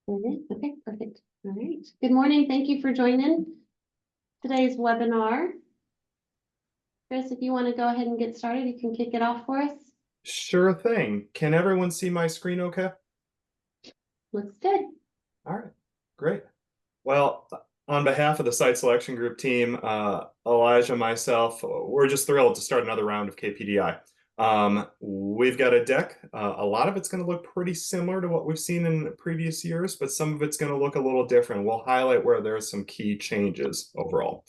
All right. Okay, perfect. All right. Good morning. Thank you for joining today's webinar. Chris, if you want to go ahead and get started, you can kick it off for us. Sure thing. Can everyone see my screen okay? Looks good. All right, great. Well, on behalf of the site selection group team, Elijah, myself, we're just thrilled to start another round of KPDI. We've got a deck. A lot of it's going to look pretty similar to what we've seen in previous years, but some of it's going to look a little different. We'll highlight where there's some key changes overall.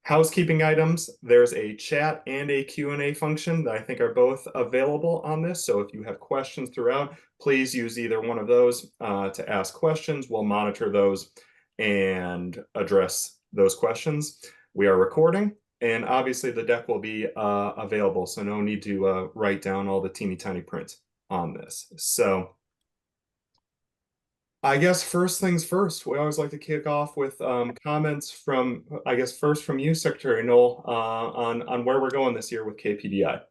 Housekeeping items, there's a chat and a Q&A function that I think are both available on this. So if you have questions throughout, please use either one of those to ask questions. We'll monitor those and address those questions. We are recording, and obviously the deck will be available, so no need to write down all the teeny tiny print on this. So I guess first things first, we always like to kick off with comments from, I guess, first from you, Secretary Knoll, on where we're going this year with KPDI.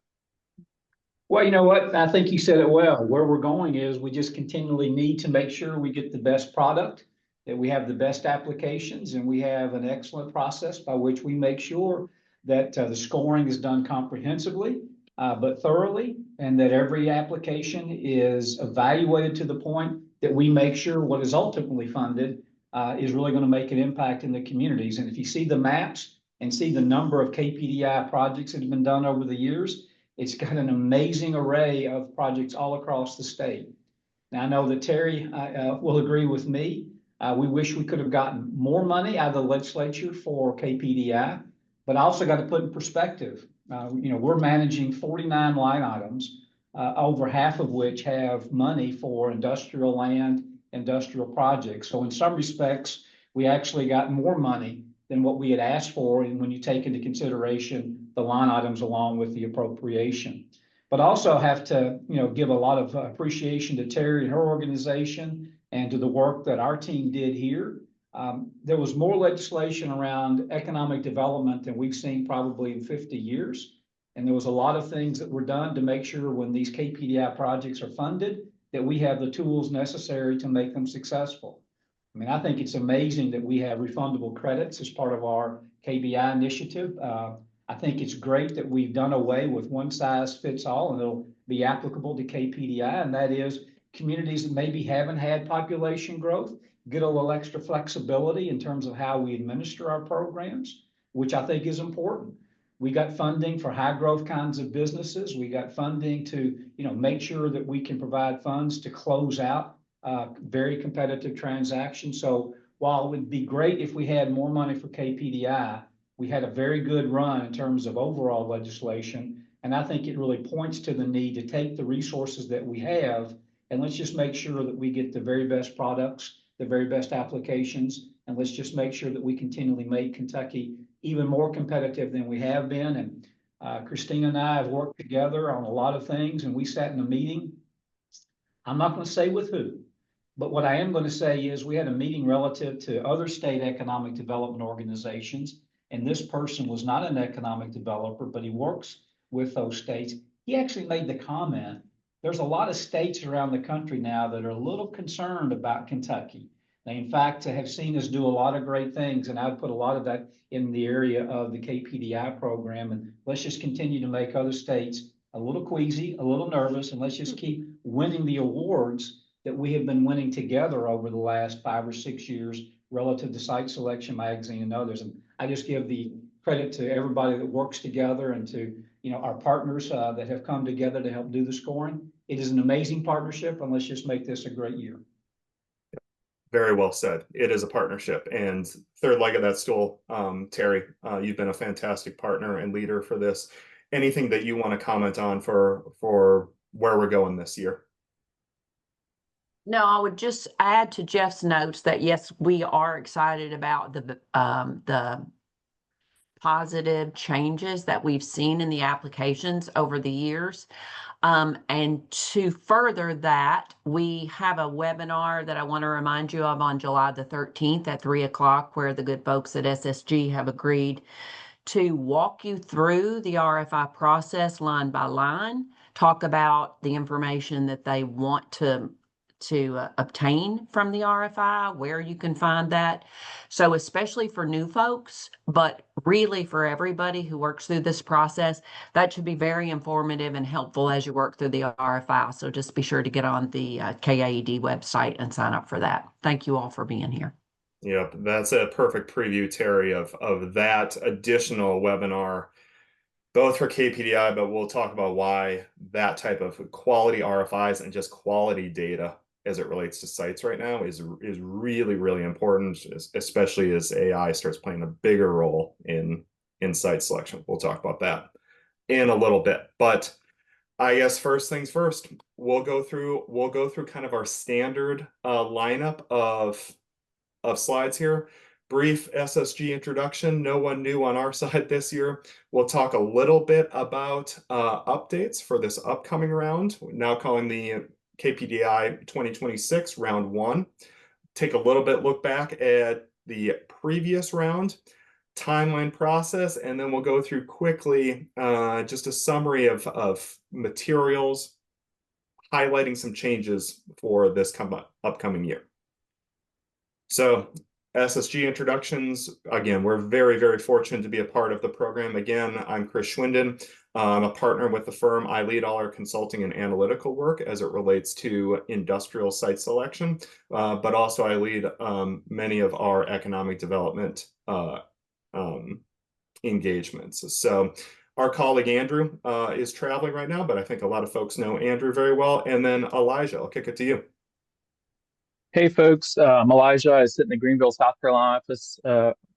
Well, you know what? I think you said it well. Where we're going is we just continually need to make sure we get the best product, that we have the best applications, and we have an excellent process by which we make sure that the scoring is done comprehensively, but thoroughly, and that every application is evaluated to the point that we make sure what is ultimately funded is really going to make an impact in the communities. And if you see the maps and see the number of KPDI projects that have been done over the years, it's got an amazing array of projects all across the state. Now, I know that Terry will agree with me. We wish we could have gotten more money out of the legislature for KPDI, but I also got to put in perspective, we're managing 49 line items, over half of which have money for industrial land, industrial projects. So in some respects, we actually got more money than what we had asked for, and when you take into consideration the line items along with the appropriation. But also have to, give a lot of appreciation to Terry and her organization and to the work that our team did here. There was more legislation around economic development than we've seen probably in 50 years. And there was a lot of things that were done to make sure when these KPDI projects are funded, that we have the tools necessary to make them successful. I mean, I think it's amazing that we have refundable credits as part of our KBI initiative. I think it's great that we've done away with one size fits all, and it'll be applicable to KPDI, and that is communities that maybe haven't had population growth get a little extra flexibility in terms of how we administer our programs, which I think is important. We got funding for high growth kinds of businesses. We got funding to, make sure that we can provide funds to close out very competitive transactions. So while it would be great if we had more money for KPDI, we had a very good run in terms of overall legislation. And I think it really points to the need to take the resources that we have and let's just make sure that we get the very best products, the very best applications, and let's just make sure that we continually make Kentucky even more competitive than we have been. And Christina and I have worked together on a lot of things, and we sat in a meeting. I'm not going to say with who, but what I am going to say is we had a meeting relative to other state economic development organizations, and this person was not an economic developer, but he works with those states. He actually made the comment, there's a lot of states around the country now that are a little concerned about Kentucky. They, in fact, have seen us do a lot of great things, and I've put a lot of that in the area of the KPDI program. And let's just continue to make other states a little queasy, a little nervous, and let's just keep winning the awards that we have been winning together over the last 5 or 6 years relative to Site Selection Magazine and others. And I just give the credit to everybody that works together and to our partners that have come together to help do the scoring. It is an amazing partnership, and let's just make this a great year. Very well said. It is a partnership. And third leg of that stool, Terry, you've been a fantastic partner and leader for this. Anything that you want to comment on for where we're going this year? No, I would just add to Jeff's notes that yes, we are excited about the positive changes that we've seen in the applications over the years. And to further that, we have a webinar that I want to remind you of on July the 13th at 3 o'clock, where the good folks at SSG have agreed to walk you through the RFI process line by line, talk about the information that they want to obtain from the RFI, where you can find that. So especially for new folks, but really for everybody who works through this process, that should be very informative and helpful as you work through the RFI. So just be sure to get on the KAED website and sign up for that. Thank you all for being here. Yep, that's a perfect preview, Terry, of that additional webinar, both for KPDI, but we'll talk about why that type of quality RFIs and just quality data as it relates to sites right now is really, really important, especially as AI starts playing a bigger role in site selection. We'll talk about that in a little bit, but I guess first things first, we'll go through kind of our standard lineup of slides here. Brief SSG introduction, no one new on our side this year. We'll talk a little bit about updates for this upcoming round, now calling the KPDI 2026 round 1. Take a little bit look back at the previous round, timeline process, and then we'll go through quickly just a summary of materials, highlighting some changes for this upcoming year. So SSG introductions, again, we're very, very fortunate to be a part of the program. Again, I'm Chris Schwinden. I'm a partner with the firm. I lead all our consulting and analytical work as it relates to industrial site selection, but also I lead many of our economic development engagements. So our colleague Andrew is traveling right now, but I think a lot of folks know Andrew very well. And then Elijah, I'll kick it to you. Hey folks, I'm Elijah. I sit in the Greenville, South Carolina office.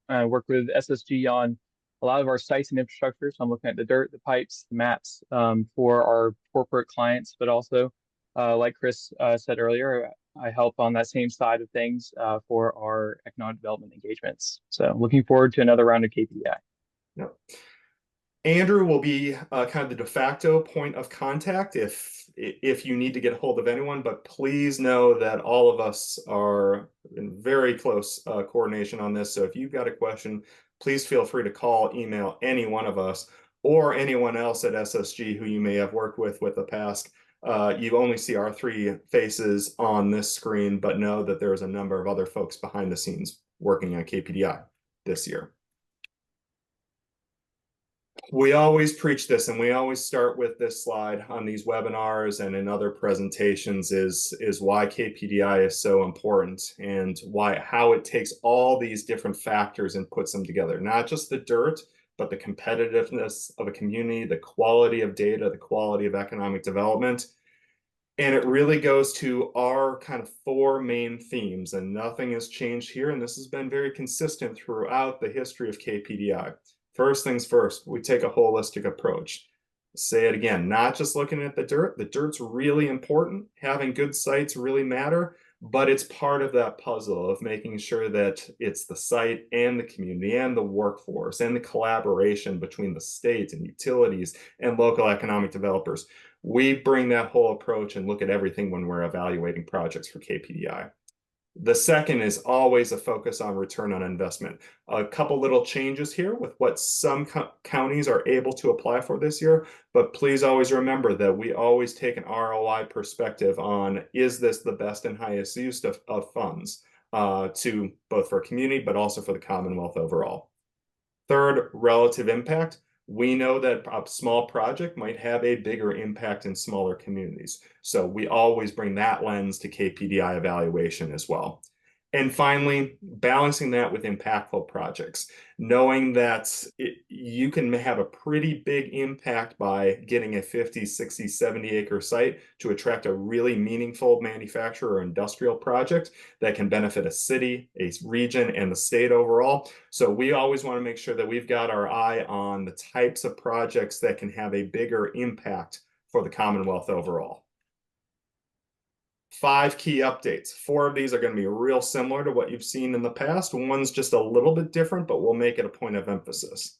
I work with SSG on a lot of our sites and infrastructure. So I'm looking at the dirt, the pipes, the maps for our corporate clients, but also, like Chris said earlier, I help on that same side of things for our economic development engagements. So looking forward to another round of KPDI. Yep. Andrew will be kind of the de facto point of contact if you need to get a hold of anyone, but please know that all of us are in very close coordination on this. So if you've got a question, please feel free to call, email any one of us or anyone else at SSG who you may have worked with the past. You only see our 3 faces on this screen, but know that there's a number of other folks behind the scenes working on KPDI this year. We always preach this, and we always start with this slide on these webinars and in other presentations is why KPDI is so important and how it takes all these different factors and puts them together. Not just the dirt, but the competitiveness of a community, the quality of data, the quality of economic development. And it really goes to our kind of 4 main themes, and nothing has changed here. And this has been very consistent throughout the history of KPDI. First things first, we take a holistic approach. Say it again, not just looking at the dirt. The dirt's really important. Having good sites really matter, but it's part of that puzzle of making sure that it's the site and the community and the workforce and the collaboration between the state and utilities and local economic developers. We bring that whole approach and look at everything when we're evaluating projects for KPDI. The second is always a focus on return on investment. A couple little changes here with what some counties are able to apply for this year, but please always remember that we always take an ROI perspective on, is this the best and highest use of funds to both for community, but also for the Commonwealth overall. Third, relative impact. We know that a small project might have a bigger impact in smaller communities. So we always bring that lens to KPDI evaluation as well. And finally, balancing that with impactful projects, knowing that you can have a pretty big impact by getting a 50, 60, 70 acre site to attract a really meaningful manufacturer or industrial project that can benefit a city, a region, and the state overall. So we always want to make sure that we've got our eye on the types of projects that can have a bigger impact for the Commonwealth overall. 5 key updates. 4 of these are going to be real similar to what you've seen in the past. One's just a little bit different, but we'll make it a point of emphasis.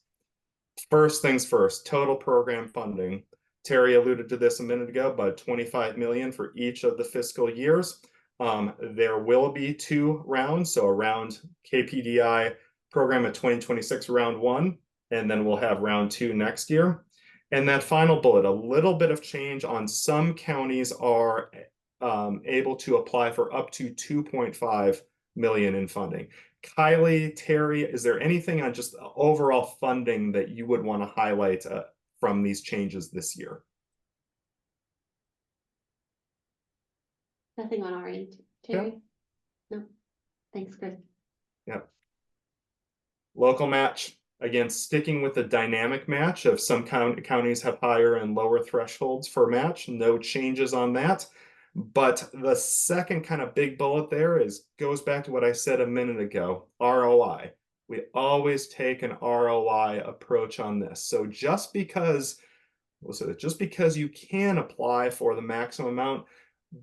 First things first, total program funding. Terry alluded to this a minute ago, but $25 million for each of the fiscal years. There will be 2 rounds, so a round KPDI program at 2026 round 1, and then we'll have round 2 next year. And that final bullet, a little bit of change on some counties are able to apply for up to 2.5 million in funding. Kylie, Terry, is there anything on just overall funding that you would want to highlight from these changes this year? Nothing on our end. Terry? No. Thanks, Chris. Yep. Local match, again, sticking with the dynamic match of some counties have higher and lower thresholds for match. No changes on that. But the second kind of big bullet there goes back to what I said a minute ago, ROI. We always take an ROI approach on this. So just because you can apply for the maximum amount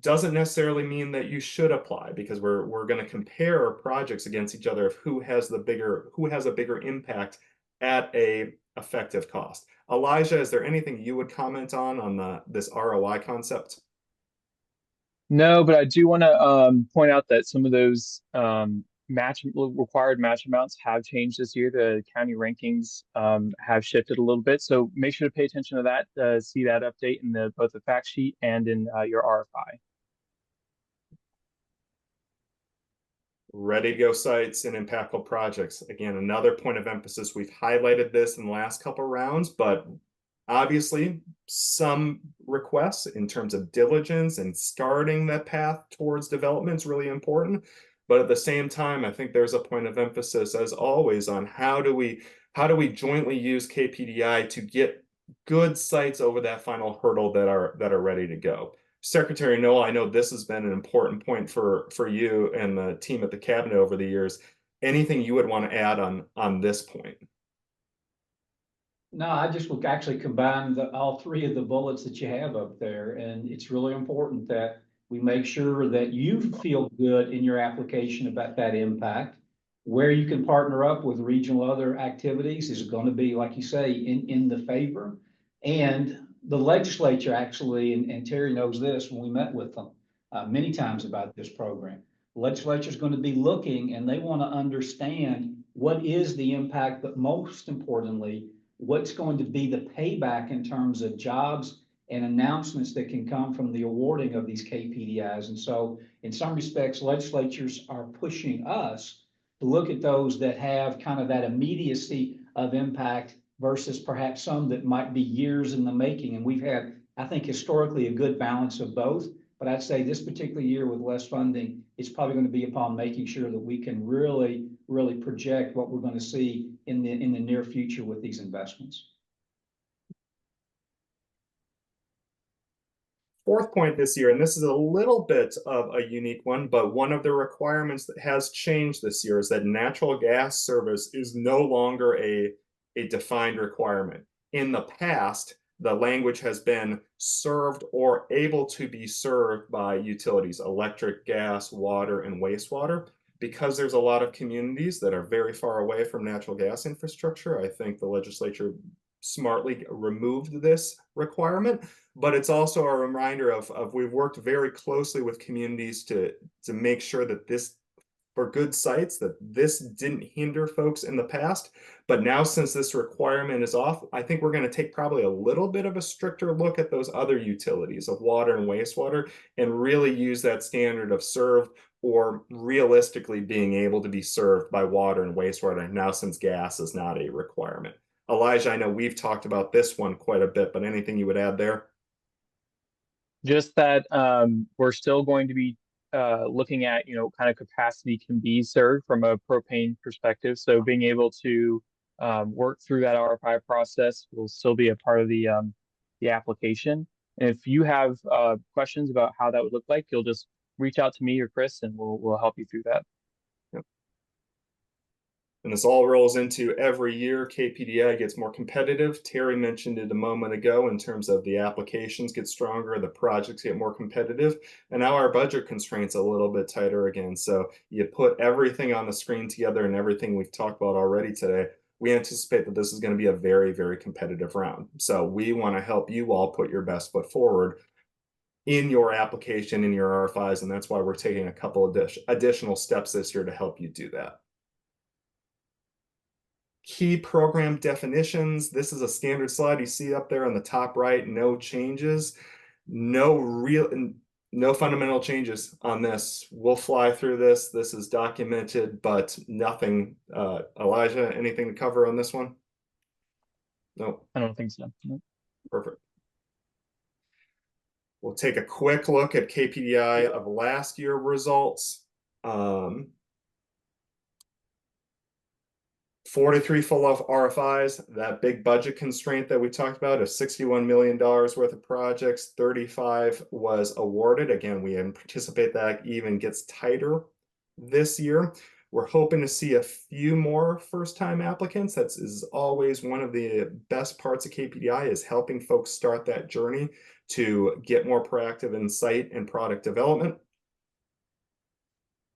doesn't necessarily mean that you should apply, because we're going to compare projects against each other of who has a bigger impact at a effective cost. Elijah, is there anything you would comment on this ROI concept? No, but I do want to point out that some of those required match amounts have changed this year. The county rankings have shifted a little bit, so make sure to pay attention to that. See that update in both the fact sheet and in your RFI. Ready to go sites and impactful projects. Again, another point of emphasis. We've highlighted this in the last couple rounds, but obviously some requests in terms of diligence and starting that path towards development is really important. But at the same time, I think there's a point of emphasis, as always, on how do we jointly use KPDI to get good sites over that final hurdle that are ready to go. Secretary Noel, I know this has been an important point for you and the team at the cabinet over the years. Anything you would want to add on this point? No, I just would actually combine all three of the bullets that you have up there. And it's really important that we make sure that you feel good in your application about that impact. Where you can partner up with regional other activities is going to be, like you say, in the favor. And the legislature actually, and Terry knows this when we met with them many times about this program, the legislature is going to be looking and they want to understand what is the impact, but most importantly, what's going to be the payback in terms of jobs and announcements that can come from the awarding of these KPDIs. And so in some respects, legislatures are pushing us to look at those that have kind of that immediacy of impact versus perhaps some that might be years in the making. And we've had, I think, historically a good balance of both. But I'd say this particular year with less funding, it's probably going to be upon making sure that we can really project what we're going to see in the near future with these investments. Fourth point this year, and this is a little bit of a unique one, but one of the requirements that has changed this year is that natural gas service is no longer a defined requirement. In the past, the language has been served or able to be served by utilities, electric, gas, water, and wastewater. Because there's a lot of communities that are very far away from natural gas infrastructure, I think the legislature smartly removed this requirement. But it's also a reminder of we've worked very closely with communities to make sure that this, for good sites, that this didn't hinder folks in the past. But now, since this requirement is off, I think we're going to take probably a little bit of a stricter look at those other utilities of water and wastewater and really use that standard of served or realistically being able to be served by water and wastewater now, since gas is not a requirement. Elijah, I know we've talked about this one quite a bit, but anything you would add there? Just that we're still going to be looking at, kind of capacity can be served from a propane perspective. So being able to work through that RFI process will still be a part of the application. And if you have questions about how that would look like, you'll just reach out to me or Chris, and we'll help you through that. Yep. And this all rolls into every year KPDI gets more competitive. Terry mentioned it a moment ago in terms of the applications get stronger, the projects get more competitive, and now our budget constraints a little bit tighter again. So you put everything on the screen together and everything we've talked about already today, we anticipate that this is going to be a very, very competitive round. So we want to help you all put your best foot forward in your application, in your RFIs, and that's why we're taking a couple of additional steps this year to help you do that. Key program definitions. This is a standard slide you see up there on the top right. No changes, no real. no fundamental changes on this. We'll fly through this. This is documented, but nothing. Elijah, anything to cover on this one? No, I don't think so. No. perfect. We'll take a quick look at KPDI of last year results. 43 full of RFIs, that big budget constraint that we talked about of $61 million worth of projects, 35 was awarded. Again, we anticipate that even gets tighter this year. We're hoping to see a few more first-time applicants. That is always one of the best parts of KPDI, is helping folks start that journey to get more proactive in site and product development.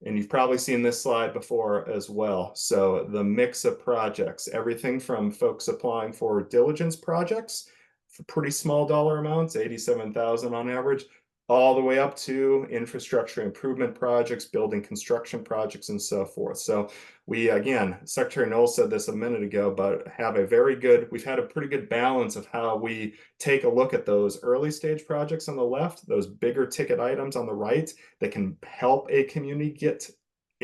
And you've probably seen this slide before as well. So the mix of projects, everything from folks applying for diligence projects for pretty small dollar amounts, 87,000 on average, all the way up to infrastructure improvement projects, building construction projects, and so forth. So we, again, Secretary Knowles said this a minute ago, but we've had a pretty good balance of how we take a look at those early stage projects on the left, those bigger ticket items on the right that can help a community get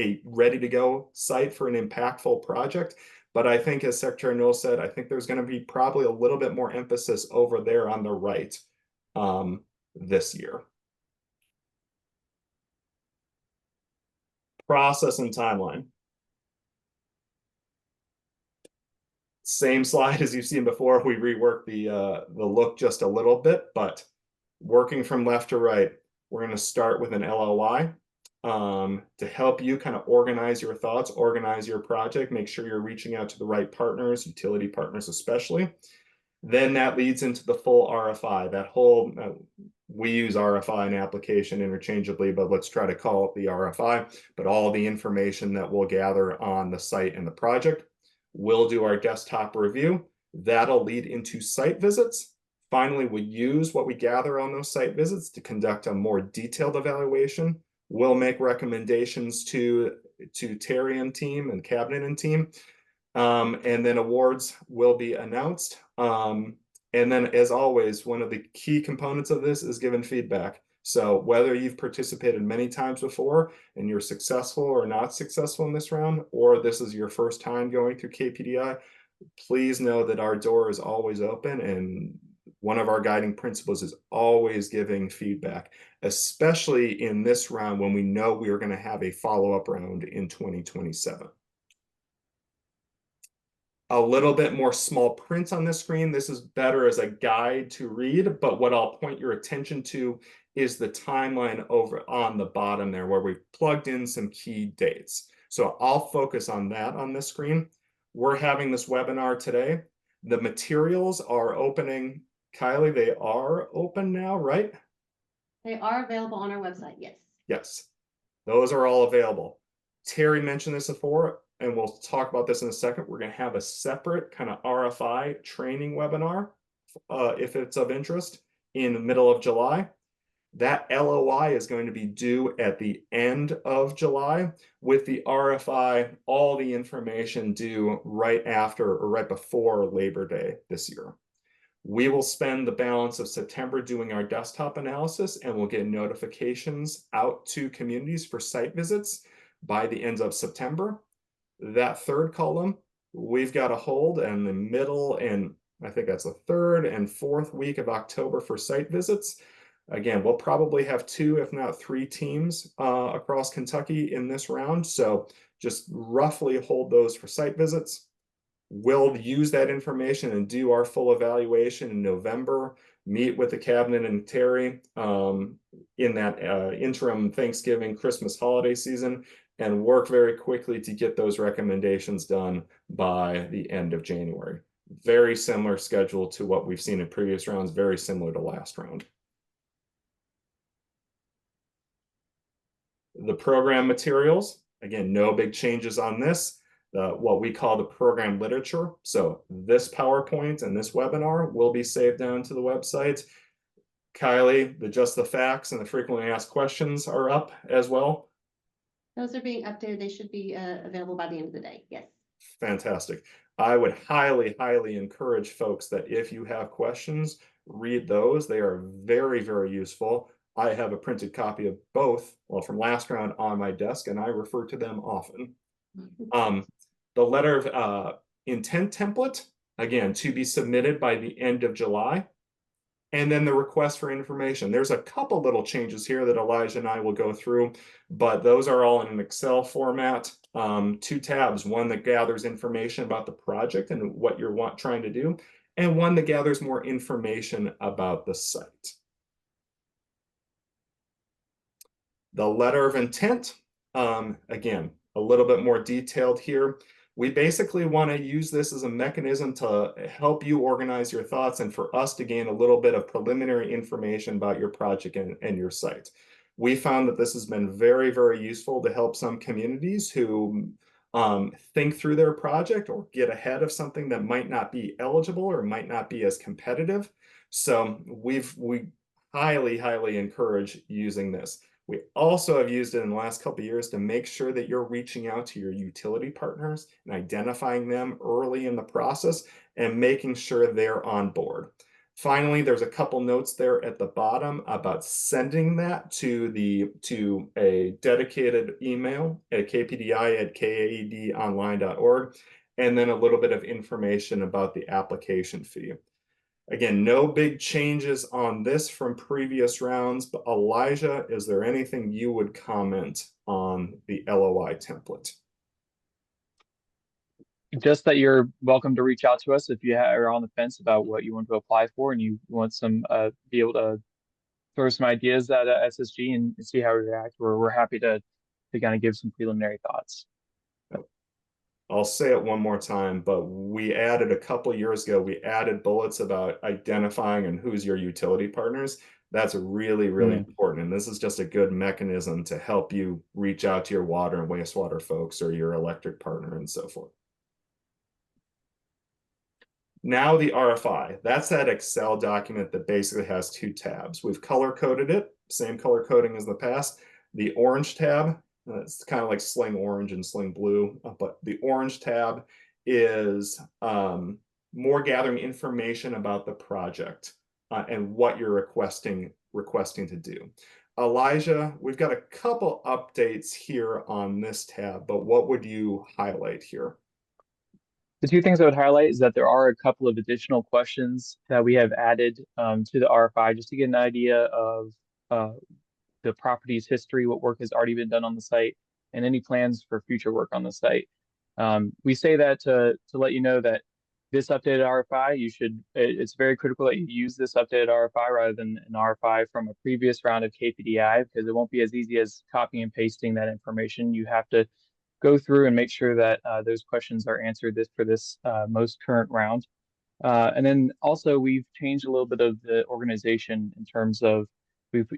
a ready to go site for an impactful project. But I think, as Secretary Knowles said, I think there's going to be probably a little bit more emphasis over there on the right this year. Process and timeline. Same slide as you've seen before. We reworked the look just a little bit, but working from left to right, we're going to start with an LOI to help you kind of organize your thoughts, organize your project, make sure you're reaching out to the right partners, utility partners especially. Then that leads into the full RFI. That whole, we use RFI and application interchangeably, but let's try to call it the RFI. But all the information that we'll gather on the site and the project. We'll do our desktop review. That'll lead into site visits. Finally, we'll use what we gather on those site visits to conduct a more detailed evaluation. We'll make recommendations to Terry and team and cabinet and team. And then awards will be announced. And then, as always, one of the key components of this is giving feedback. So whether you've participated many times before and you're successful or not successful in this round, or this is your first time going through KPDI, please know that our door is always open, and one of our guiding principles is always giving feedback, especially in this round when we know we are going to have a follow-up round in 2027. A little bit more small print on this screen. This is better as a guide to read, but what I'll point your attention to is the timeline over on the bottom there, where we've plugged in some key dates. So I'll focus on that on this screen. We're having this webinar today. The materials are opening. Kylie, they are open now, right? They are available on our website, yes. Yes, those are all available. Terry mentioned this before, and we'll talk about this in a second. We're going to have a separate kind of RFI training webinar, if it's of interest, in the middle of July. That LOI is going to be due at the end of July, with the RFI, all the information due right after or right before Labor Day this year. We will spend the balance of September doing our desktop analysis, and we'll get notifications out to communities for site visits by the end of September. That third column, we've got a hold in the middle, and I think that's the third and fourth week of October for site visits. Again, we'll probably have 2, if not 3 teams across Kentucky in this round. So just roughly hold those for site visits. We'll use that information and do our full evaluation in November, meet with the cabinet and Terry in that interim Thanksgiving, Christmas holiday season, and work very quickly to get those recommendations done by the end of January. Very similar schedule to what we've seen in previous rounds, very similar to last round. The program materials, again, no big changes on this. What we call the program literature. So this PowerPoint and this webinar will be saved down to the website. Kylie, just the facts and the frequently asked questions are up as well. Those are being updated. They should be available by the end of the day. Yes. Fantastic. I would highly, highly encourage folks that if you have questions, read those. They are very, very useful. I have a printed copy of both, well, from last round on my desk, and I refer to them often. The letter of intent template, again, to be submitted by the end of July. And then the request for information. There's a couple little changes here that Elijah and I will go through, but those are all in an Excel format. 2 tabs, one that gathers information about the project and what you're trying to do, and one that gathers more information about the site. The letter of intent, again, a little bit more detailed here. We basically want to use this as a mechanism to help you organize your thoughts and for us to gain a little bit of preliminary information about your project and your site. We found that this has been very, very useful to help some communities who think through their project or get ahead of something that might not be eligible or might not be as competitive. So we highly, highly encourage using this. We also have used it in the last couple of years to make sure that you're reaching out to your utility partners and identifying them early in the process and making sure they're on board. Finally, there's a couple notes there at the bottom about sending that to a dedicated email at kpdi@kaedonline.org, and then a little bit of information about the application fee. Again, no big changes on this from previous rounds, but Elijah, is there anything you would comment on the LOI template? Just that you're welcome to reach out to us if you are on the fence about what you want to apply for and you want some be able to throw some ideas at SSG and see how we react. We're happy to kind of give some preliminary thoughts. I'll say it one more time, but we added a couple years ago, we added bullets about identifying and who's your utility partners. That's really, really important. And this is just a good mechanism to help you reach out to your water and wastewater folks or your electric partner and so forth. Now the RFI, that's that Excel document that basically has 2 tabs. We've color coded it, same color coding as the past. The orange tab, it's kind of like Sling Orange and Sling Blue, but the orange tab is more gathering information about the project and what you're requesting to do. Elijah, we've got a couple updates here on this tab, but what would you highlight here? The 2 things I would highlight is that there are a couple of additional questions that we have added to the RFI just to get an idea of the property's history, what work has already been done on the site, and any plans for future work on the site. We say that to let you know that this updated RFI, it's very critical that you use this updated RFI rather than an RFI from a previous round of KPDI, because it won't be as easy as copying and pasting that information. You have to go through and make sure that those questions are answered for this most current round. And then also we've changed a little bit of the organization in terms of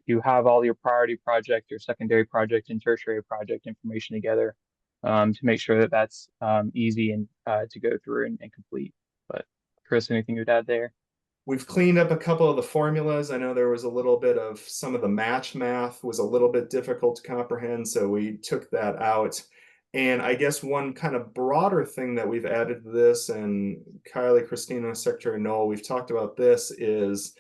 you have all your priority project, your secondary project, and tertiary project information together to make sure that that's easy and to go through and complete. But Chris, anything you'd add there? We've cleaned up a couple of the formulas. I know there was a little bit of some of the match math was a little bit difficult to comprehend, so we took that out. And I guess one kind of broader thing that we've added to this, and Kylie, Christina, Secretary Noel, we've talked about this, is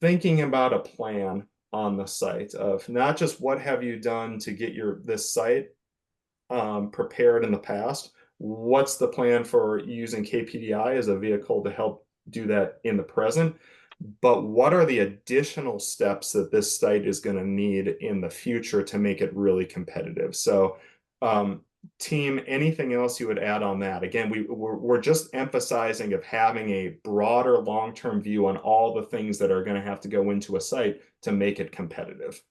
thinking about a plan on the site of not just what have you done to get this site prepared in the past, what's the plan for using KPDI as a vehicle to help do that in the present, but what are the additional steps that this site is going to need in the future to make it really competitive? So team, anything else you would add on that? Again, we're just emphasizing of having a broader long-term view on all the things that are going to have to go into a site to make it competitive.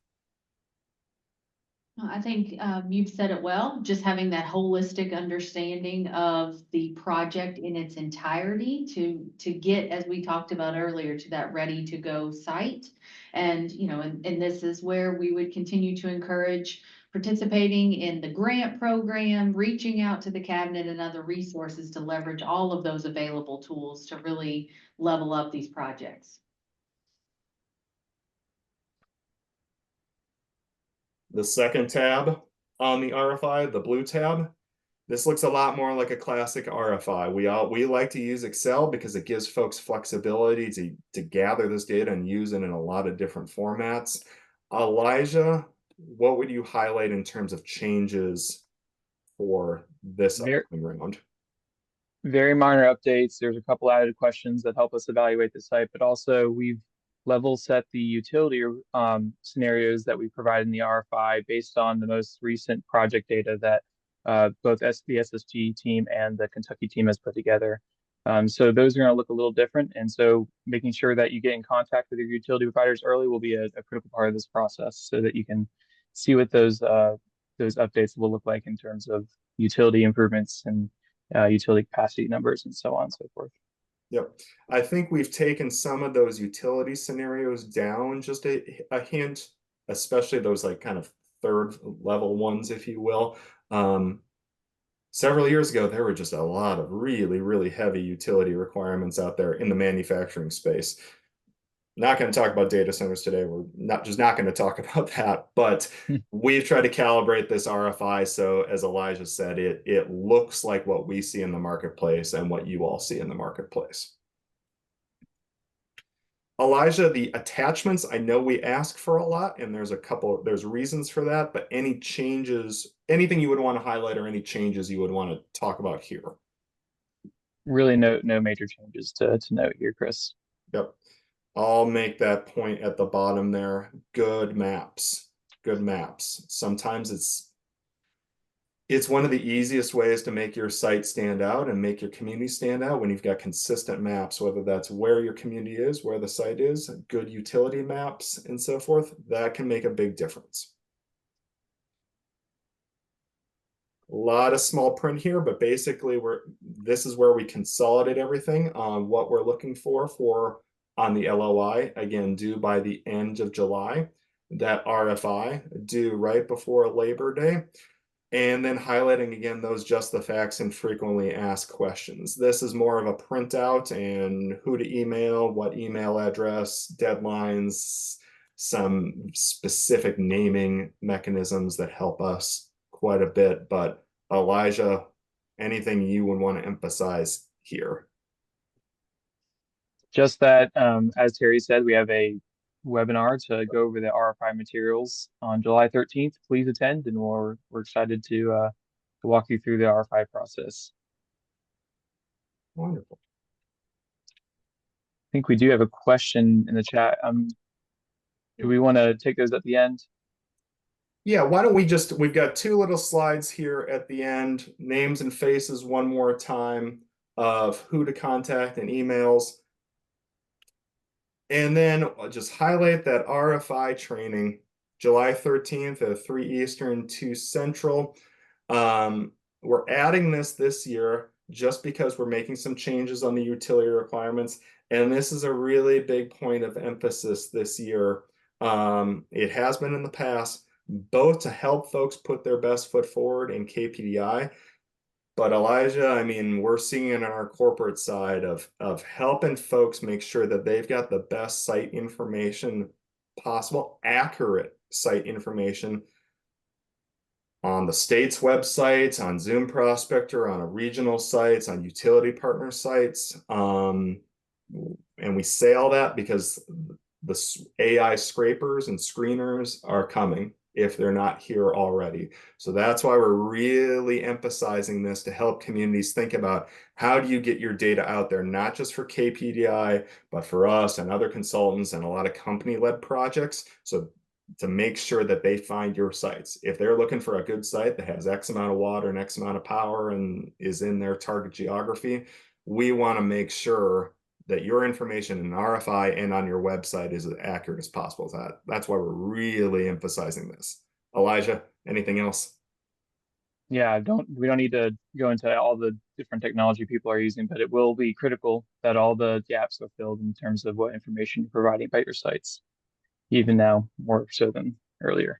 I think you've said it well, just having that holistic understanding of the project in its entirety to get, as we talked about earlier, to that ready to go site. And, you know, and this is where we would continue to encourage participating in the grant program, reaching out to the cabinet and other resources to leverage all of those available tools to really level up these projects. The second tab on the RFI, the blue tab, this looks a lot more like a classic RFI. We like to use Excel because it gives folks flexibility to gather this data and use it in a lot of different formats. Elijah, what would you highlight in terms of changes for this Very, upcoming round? very minor updates. There's a couple added questions that help us evaluate the site, but also we've level set the utility scenarios that we provide in the RFI based on the most recent project data that both the SSG team and the Kentucky team has put together. So those are going to look a little different. And so making sure that you get in contact with your utility providers early will be a critical part of this process so that you can see what those updates will look like in terms of utility improvements and utility capacity numbers and so on and so forth. Yep. I think we've taken some of those utility scenarios down just a hint, especially those like kind of third level ones, if you will. Several years ago, there were just a lot of really, really heavy utility requirements out there in the manufacturing space. Not going to talk about data centers today. We're not going to talk about that, but we've tried to calibrate this RFI. So as Elijah said, it looks like what we see in the marketplace and what you all see in the marketplace. Elijah, the attachments, I know we ask for a lot and there's reasons for that, but any changes, anything you would want to highlight or any changes you would want to talk about here? Really no major changes to note here, Chris. Yep. I'll make that point at the bottom there. Good maps. Good maps. Sometimes it's one of the easiest ways to make your site stand out and make your community stand out when you've got consistent maps, whether that's where your community is, where the site is, good utility maps, and so forth. That can make a big difference. A lot of small print here, but basically this is where we consolidate everything on what we're looking for on the LOI, again, due by the end of July. That RFI due right before Labor Day. And then highlighting again those just the facts and frequently asked questions. This is more of a printout and who to email, what email address, deadlines, some specific naming mechanisms that help us quite a bit. But Elijah, anything you would want to emphasize here? Just that, as Terry said, we have a webinar to go over the RFI materials on July 13th. Please attend, and we're excited to walk you through the RFI process. Wonderful. I think we do have a question in the chat. Do we want to take those at the end? Yeah, why don't we've got two little slides here at the end, names and faces one more time of who to contact and emails. And then I'll just highlight that RFI training, July 13th at 3 Eastern, 2 Central. We're adding this year just because we're making some changes on the utility requirements. And this is a really big point of emphasis this year. It has been in the past, both to help folks put their best foot forward in KPDI. But Elijah, I mean, we're seeing it on our corporate side of helping folks make sure that they've got the best site information possible, accurate site information on the state's websites, on Zoom Prospector, on a regional sites, on utility partner sites. And we say all that because the AI scrapers and screeners are coming if they're not here already. So that's why we're really emphasizing this to help communities think about how do you get your data out there, not just for KPDI, but for us and other consultants and a lot of company-led projects. So to make sure that they find your sites. If they're looking for a good site that has X amount of water and X amount of power and is in their target geography, we want to make sure that your information in RFI and on your website is as accurate as possible. That's why we're really emphasizing this. Elijah, anything else? Yeah, we don't need to go into all the different technology people are using, but it will be critical that all the gaps are filled in terms of what information you're providing about your sites, even now more so than earlier.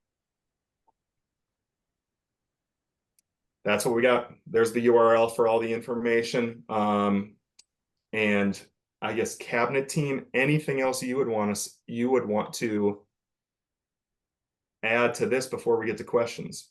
That's what we got. There's the URL for all the information. And I guess cabinet team, anything else you would want to add to this before we get to questions?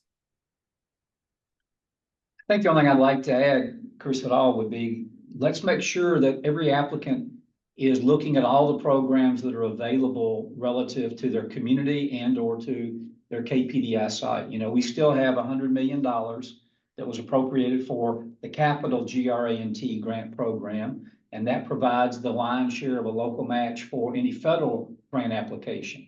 I think the only thing I'd like to add, Chris, at all would be, let's make sure that every applicant is looking at all the programs that are available relative to their community and or to their KPDI site. You know, we still have $100 million that was appropriated for the capital GRANT grant program. And that provides the lion's share of a local match for any federal grant application.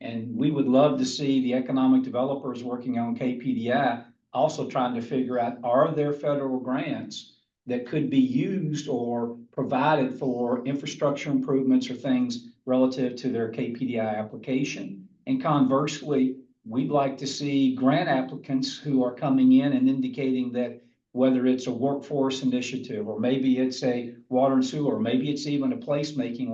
And we would love to see the economic developers working on KPDI also trying to figure out, are there federal grants that could be used or provided for infrastructure improvements or things relative to their KPDI application? And conversely, we'd like to see grant applicants who are coming in and indicating that whether it's a workforce initiative, or maybe it's a water and sewer, or maybe it's even a placemaking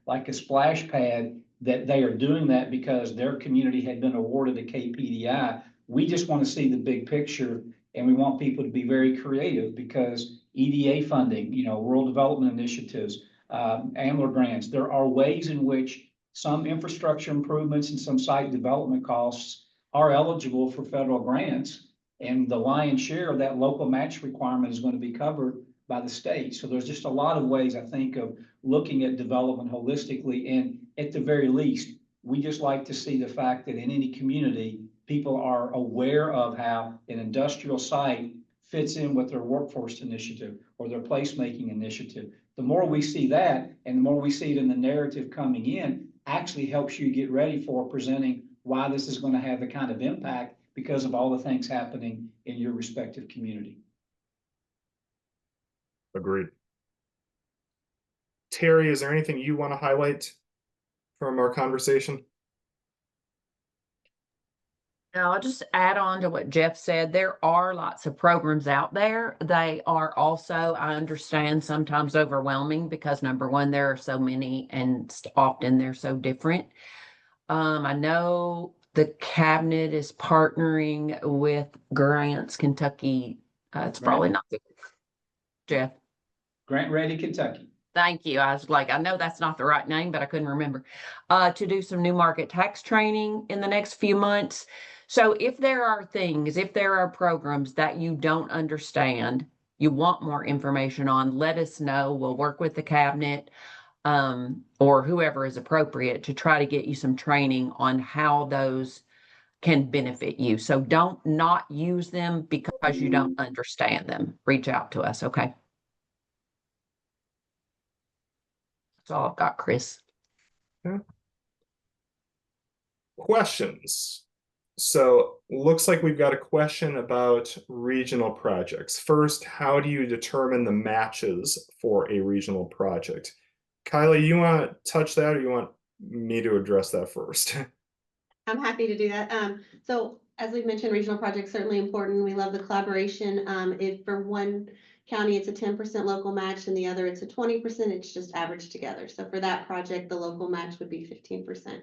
like a splash pad, that they are doing that because their community had been awarded a KPDI. We just want to see the big picture, and we want people to be very creative because EDA funding, you know, rural development initiatives, AMLR grants, there are ways in which some infrastructure improvements and some site development costs are eligible for federal grants. And the lion's share of that local match requirement is going to be covered by the state. So there's just a lot of ways, I think, of looking at development holistically. And at the very least, we just like to see the fact that in any community, people are aware of how an industrial site fits in with their workforce initiative or their placemaking initiative. The more we see that, and the more we see it in the narrative coming in, actually helps you get ready for presenting why this is going to have the kind of impact because of all the things happening in your respective community. Agreed. Terry, is there anything you want to highlight from our conversation? No, I'll just add on to what Jeff said. There are lots of programs out there. They are also, I understand, sometimes overwhelming because number one, there are so many and often they're so different. I know the cabinet is partnering with Grants Kentucky. It's probably not Jeff. Grant Ready Kentucky. Thank you. I was like, I know that's not the right name, but I couldn't remember. To do some new market tax training in the next few months. So if there are things, if there are programs that you don't understand, you want more information on, let us know. We'll work with the cabinet or whoever is appropriate to try to get you some training on how those can benefit you. So don't not use them because you don't understand them. Reach out to us, okay? That's all I've got, Chris. Okay. Questions. So looks like we've got a question about regional projects. First, how do you determine the matches for a regional project? Kylie, you want to touch that or you want me to address that first? I'm happy to do that. So as we've mentioned, regional projects certainly important. We love the collaboration. If for one county it's a 10% local match and the other it's a 20%, it's just averaged together. So for that project, the local match would be 15%.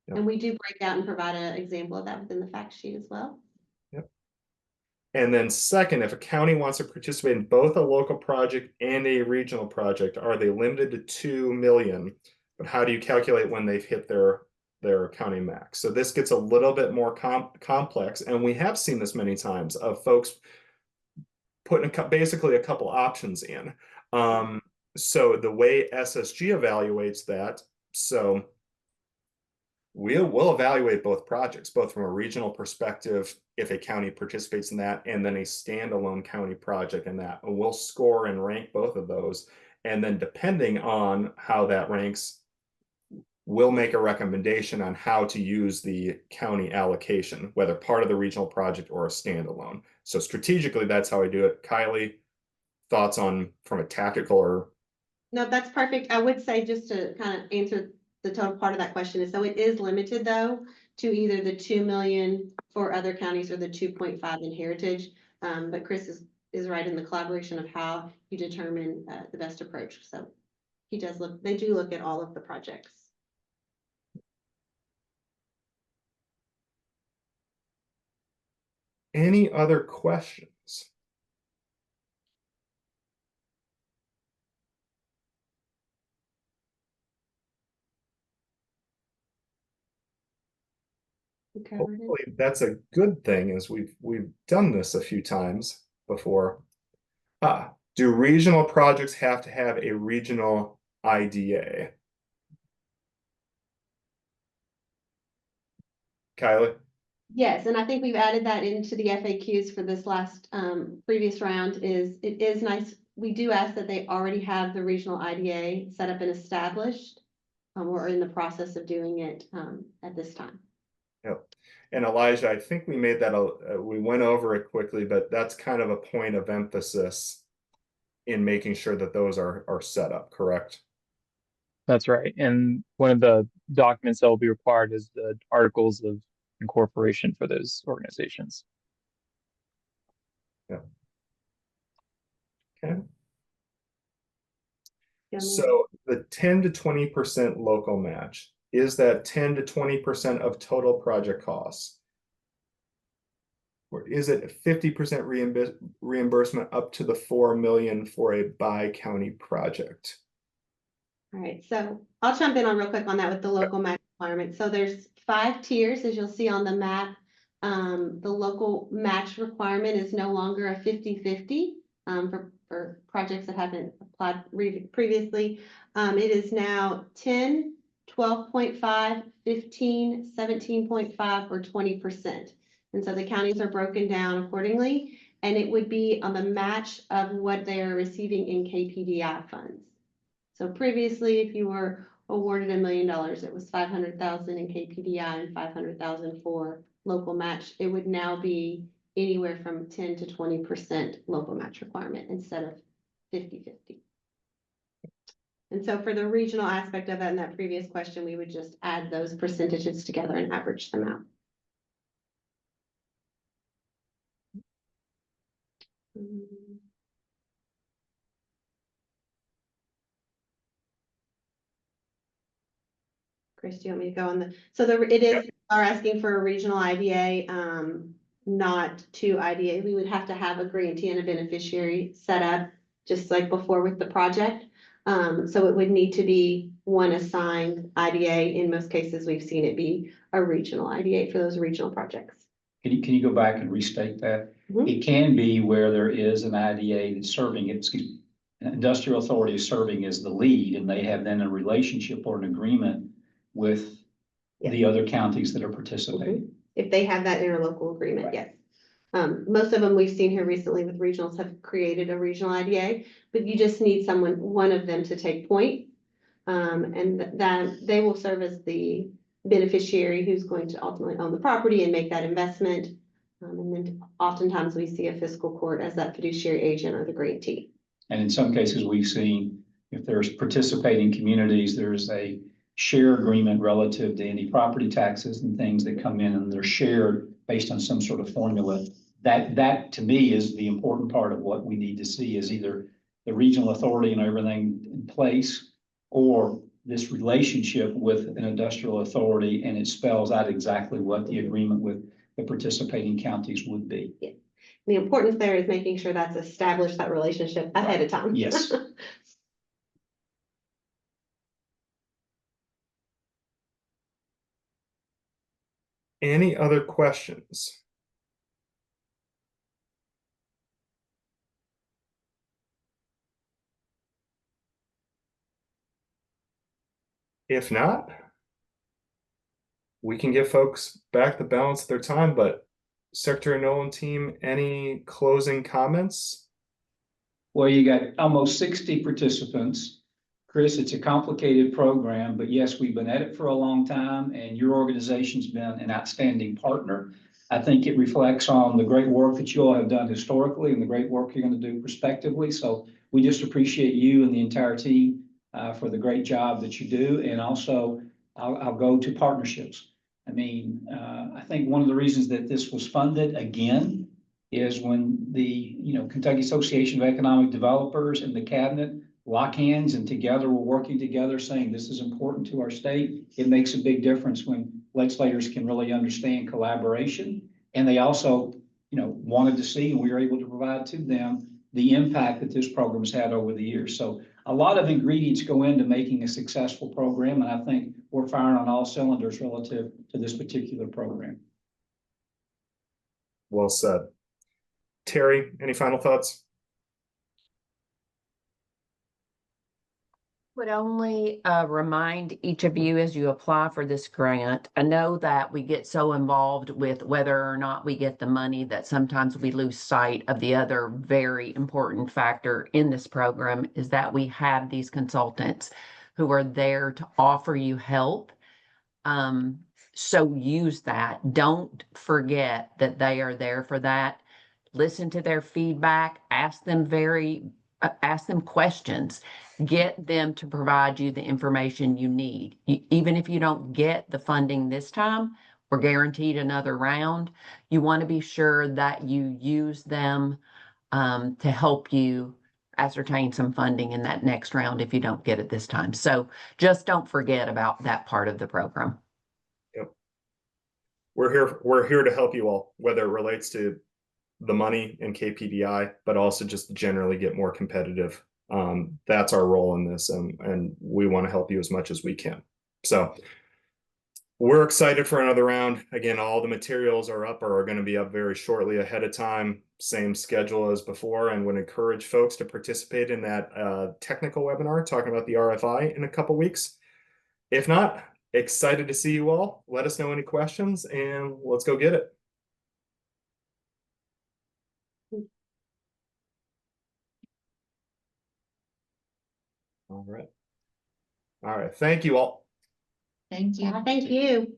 Yep. And we do break out and provide an example of that within the fact sheet as well. Yep. And then second, if a county wants to participate in both a local project and a regional project, are they limited to 2 million? But how do you calculate when they've hit their county max? So this gets a little bit more complex, and we have seen this many times of folks putting basically a couple options in. So the way SSG evaluates that, so we'll evaluate both projects, both from a regional perspective, if a county participates in that, and then a standalone county project in that. And we'll score and rank both of those. And then depending on how that ranks, we'll make a recommendation on how to use the county allocation, whether part of the regional project or a standalone. So strategically, that's how I do it. Kylie, thoughts on from a tactical or? No, that's perfect. I would say, just to kind of answer the total part of that question, is so it is limited though to either the 2 million for other counties or the 2.5 in Heritage. But Chris is right in the collaboration of how you determine the best approach. So he does look, they do look at all of the projects. Any other questions? Hopefully that's a good thing, as we've done this a few times before. Do regional projects have to have a regional IDA. Kylie? Yes, and I think we've added that into the FAQs for this last previous round. It is nice. We do ask that they already have the regional IDA set up and established. We're in the process of doing it at this time. Yep. And Elijah, I think we made that, we went over it quickly, but that's kind of a point of emphasis in making sure that those are set up, correct? That's right. And one of the documents that will be required is the articles of incorporation for those organizations. Yeah. Okay. Yeah, So the 10 to 20% local match, is that 10 to 20% of total project costs? Or is it 50% reimbursement up to the 4 million for a by-county project? All right, so I'll jump in on real quick on that with the local match requirement. So there's 5 tiers, as you'll see on the map. The local match requirement is no longer a 50-50 for projects that haven't applied previously. It is now 10, 12.5, 15, 17.5, or 20%. And so the counties are broken down accordingly, and it would be on the match of what they are receiving in KPDI funds. So previously, if you were awarded $1 million, it was 500,000 in KPDI and 500,000 for local match. It would now be anywhere from 10 to 20% local match requirement instead of 50-50. And so for the regional aspect of that, in that previous question, we would just add those percentages together and average them out. Chris, do you want me to go on the, so it is, are asking for a regional IDA, not 2 IDA. We would have to have a grantee and a beneficiary set up, just like before with the project. So it would need to be one assigned IDA. In most cases, we've seen it be a regional IDA for those regional projects. Can you go back and restate that? Mhm. It can be where there is an IDA that's serving it, an industrial authority is serving as the lead, and they have then a relationship or an agreement with the other counties that are participating. If they have that interlocal agreement, Right. yes. Most of them we've seen here recently with regionals have created a regional IDA, but you just need one of them to take point. And that they will serve as the beneficiary who's going to ultimately own the property and make that investment. And then oftentimes we see a fiscal court as that fiduciary agent or the grantee. And in some cases, we've seen if there's participating communities, there's a share agreement relative to any property taxes and things that come in, and they're shared based on some sort of formula. That to me is the important part of what we need to see, is either the regional authority and everything in place, or this relationship with an industrial authority, and it spells out exactly what the agreement with the participating counties would be. Yeah. The importance there is making sure that's established, that relationship ahead of time. Yes. Any other questions? If not, we can give folks back the balance of their time, but Secretary Nolan, team, any closing comments? Well, you got almost 60 participants. Chris, it's a complicated program, but yes, we've been at it for a long time, and your organization's been an outstanding partner. I think it reflects on the great work that you all have done historically and the great work you're going to do prospectively. So we just appreciate you and the entire team for the great job that you do. And also, I'll go to partnerships. I mean, I think one of the reasons that this was funded again is when the Kentucky Association of Economic Developers and the cabinet lock hands and together we're working together saying this is important to our state. It makes a big difference when legislators can really understand collaboration. And they also, wanted to see, and we were able to provide to them the impact that this program has had over the years. So a lot of ingredients go into making a successful program. And I think we're firing on all cylinders relative to this particular program. Well said. Terry, any final thoughts? Would only remind each of you as you apply for this grant. I know that we get so involved with whether or not we get the money that sometimes we lose sight of the other very important factor in this program is that we have these consultants who are there to offer you help. So use that. Don't forget that they are there for that. Listen to their feedback, ask them questions, get them to provide you the information you need. Even if you don't get the funding this time, we're guaranteed another round. You want to be sure that you use them to help you ascertain some funding in that next round if you don't get it this time. So just don't forget about that part of the program. We're here to help you all, whether it relates to the money in KPDI, but also just generally get more competitive. That's our role in this, and we want to help you as much as we can. So we're excited for another round. Again, all the materials are up or are going to be up very shortly ahead of time. Same schedule as before, and would encourage folks to participate in that technical webinar talking about the RFI in a couple weeks. If not, excited to see you all. Let us know any questions, and let's go get it. All right. All right. Thank you all. Thank you. Thank you.